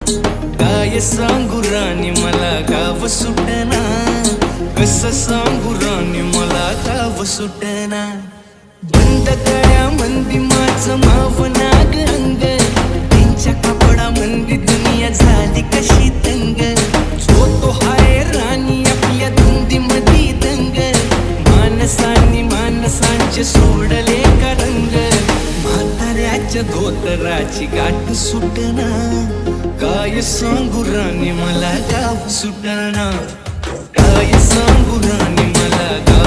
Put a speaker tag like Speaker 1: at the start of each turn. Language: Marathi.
Speaker 1: काय सांगू राणी मला गाव सुटना, कसं सांगू राणी मला गाव सुटना. बंद गळ्या मंदी माझं मावना गंग, त्यांच्या कपडा मंदी दुनिया झाली कशी तंग. जो तो हाय राणी आपल्या धुंदी मधी दंग, माणसांनी माणसांचे सोडले का रंग. म्हाताऱ्याच्या धोतराची गाठ सुटना, काय सांगू राणी मला गाव सुटना. काय सांगू राणी मला गाव